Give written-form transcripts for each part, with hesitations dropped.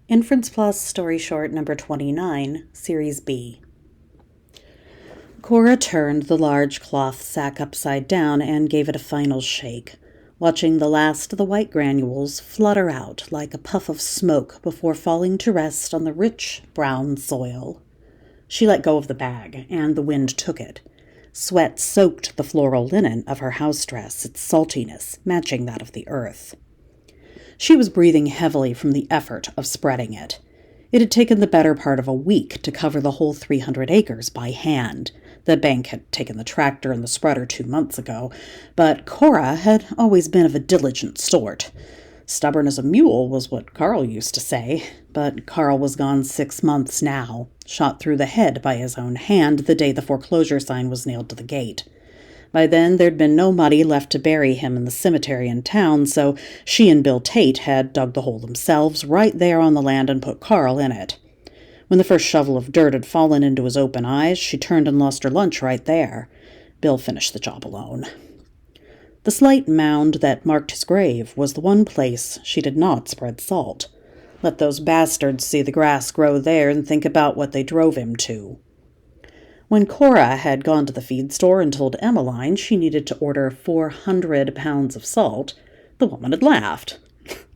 Inference Plus Story Short number 29, Series B. Cora turned the large cloth sack upside down and gave it a final shake, watching the last of the white granules flutter out like a puff of smoke before falling to rest on the rich brown soil. She let go of the bag, and the wind took it. Sweat soaked the floral linen of her house dress, its saltiness matching that of the earth. She was breathing heavily from the effort of spreading it. It had taken the better part of a week to cover the whole 300 acres by hand. The bank had taken the tractor and the spreader 2 months ago, but Cora had always been of a diligent sort. Stubborn as a mule was what Carl used to say, but Carl was gone 6 months now, shot through the head by his own hand the day the foreclosure sign was nailed to the gate. By then, there'd been no money left to bury him in the cemetery in town, so she and Bill Tate had dug the hole themselves right there on the land and put Carl in it. When the first shovel of dirt had fallen into his open eyes, she turned and lost her lunch right there. Bill finished the job alone. The slight mound that marked his grave was the one place she did not spread salt. Let those bastards see the grass grow there and think about what they drove him to. When Cora had gone to the feed store and told Emmeline she needed to order 400 pounds of salt, the woman had laughed.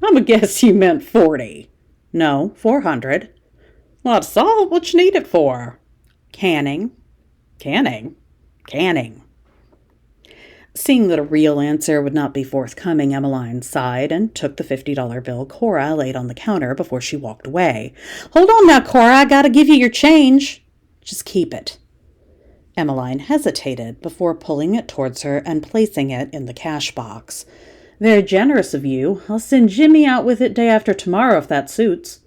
"I'm a guess you meant 40. "No, 400. "Lot of salt? What you need it for?" "Canning." "Canning?" "Canning." Seeing that a real answer would not be forthcoming, Emmeline sighed and took the $50 bill Cora laid on the counter before she walked away. "Hold on now, Cora, I gotta give you your change." "Just keep it." Emmeline hesitated before pulling it towards her and placing it in the cash box. "Very generous of you. I'll send Jimmy out with it day after tomorrow if that suits."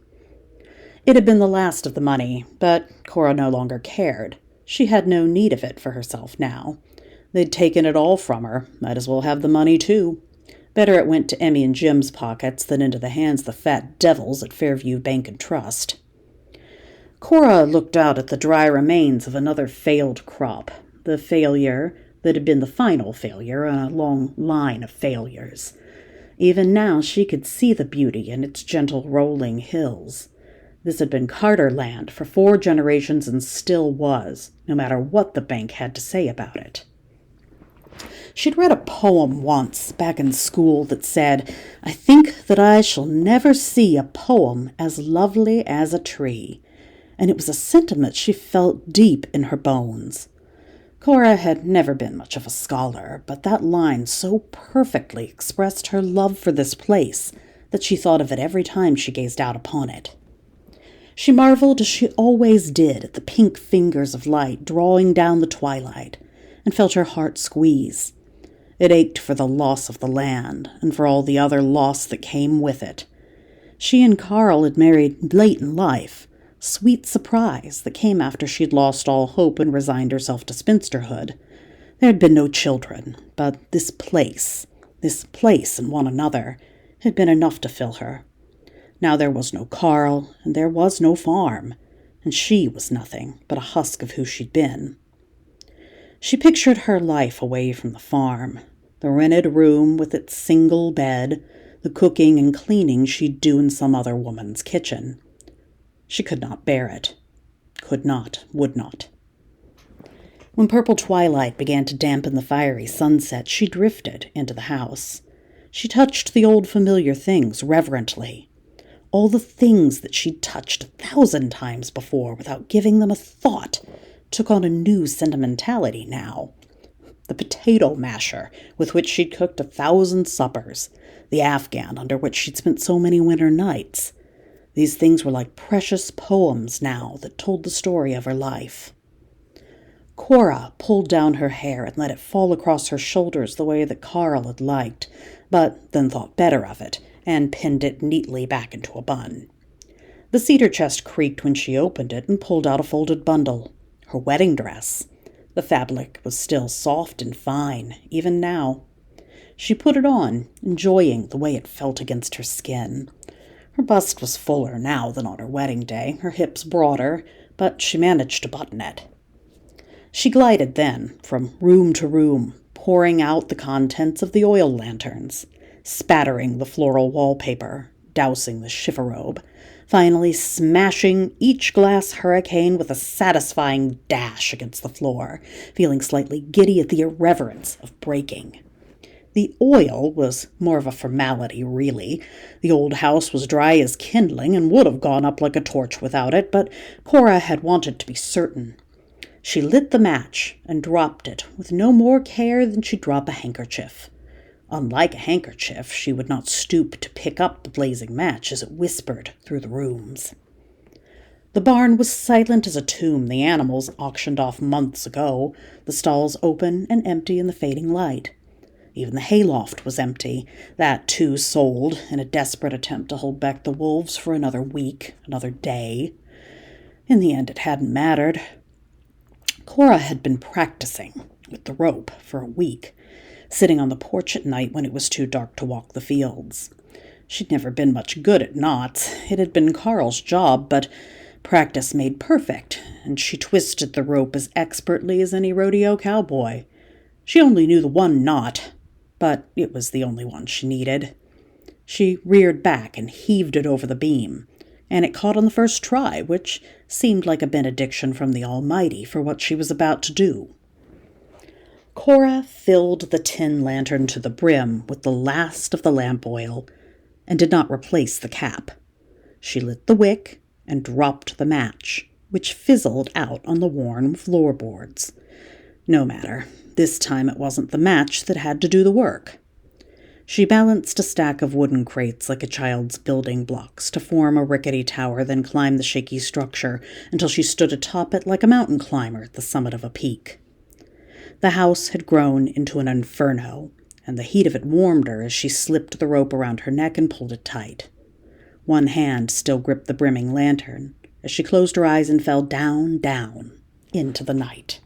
It had been the last of the money, but Cora no longer cared. She had no need of it for herself now. They'd taken it all from her. Might as well have the money, too. Better it went to Emmy and Jim's pockets than into the hands of the fat devils at Fairview Bank and Trust. Cora looked out at the dry remains of another failed crop, the failure that had been the final failure in a long line of failures. Even now she could see the beauty in its gentle rolling hills. This had been Carter land for 4 generations and still was, no matter what the bank had to say about it. She'd read a poem once, back in school, that said, "I think that I shall never see a poem as lovely as a tree." And it was a sentiment she felt deep in her bones. Cora had never been much of a scholar, but that line so perfectly expressed her love for this place that she thought of it every time she gazed out upon it. She marveled, as she always did, at the pink fingers of light drawing down the twilight, and felt her heart squeeze. It ached for the loss of the land, and for all the other loss that came with it. She and Carl had married late in life, sweet surprise that came after she'd lost all hope and resigned herself to spinsterhood. There had been no children, but this place and one another, had been enough to fill her. Now there was no Carl, and there was no farm, and she was nothing but a husk of who she'd been. She pictured her life away from the farm, the rented room with its single bed, the cooking and cleaning she'd do in some other woman's kitchen. She could not bear it. Could not, would not. When purple twilight began to dampen the fiery sunset, she drifted into the house. She touched the old familiar things reverently. All the things that she'd touched 1,000 times before without giving them a thought took on a new sentimentality now. The potato masher with which she'd cooked 1,000 suppers, the Afghan under which she'd spent so many winter nights. These things were like precious poems now that told the story of her life. Cora pulled down her hair and let it fall across her shoulders the way that Carl had liked, but then thought better of it and pinned it neatly back into a bun. The cedar chest creaked when she opened it and pulled out a folded bundle. Her wedding dress. The fabric was still soft and fine, even now. She put it on, enjoying the way it felt against her skin. Her bust was fuller now than on her wedding day, her hips broader, but she managed to button it. She glided then from room to room, pouring out the contents of the oil lanterns, spattering the floral wallpaper, dousing the chifforobe, finally smashing each glass hurricane with a satisfying dash against the floor, feeling slightly giddy at the irreverence of breaking. The oil was more of a formality, really. The old house was dry as kindling and would have gone up like a torch without it, but Cora had wanted to be certain. She lit the match and dropped it with no more care than she'd drop a handkerchief. Unlike a handkerchief, she would not stoop to pick up the blazing match as it whispered through the rooms. The barn was silent as a tomb the animals auctioned off months ago, the stalls open and empty in the fading light. Even the hayloft was empty, that too sold in a desperate attempt to hold back the wolves for another week, another day. In the end, it hadn't mattered. Cora had been practicing with the rope for a week, sitting on the porch at night when it was too dark to walk the fields. She'd never been much good at knots. It had been Carl's job, but practice made perfect, and she twisted the rope as expertly as any rodeo cowboy. She only knew the one knot, but it was the only one she needed. She reared back and heaved it over the beam, and it caught on the first try, which seemed like a benediction from the Almighty for what she was about to do. Cora filled the tin lantern to the brim with the last of the lamp oil and did not replace the cap. She lit the wick and dropped the match, which fizzled out on the worn floorboards. No matter. This time it wasn't the match that had to do the work. She balanced a stack of wooden crates like a child's building blocks to form a rickety tower, then climbed the shaky structure until she stood atop it like a mountain climber at the summit of a peak. The house had grown into an inferno, and the heat of it warmed her as she slipped the rope around her neck and pulled it tight. One hand still gripped the brimming lantern as she closed her eyes and fell down, into the night.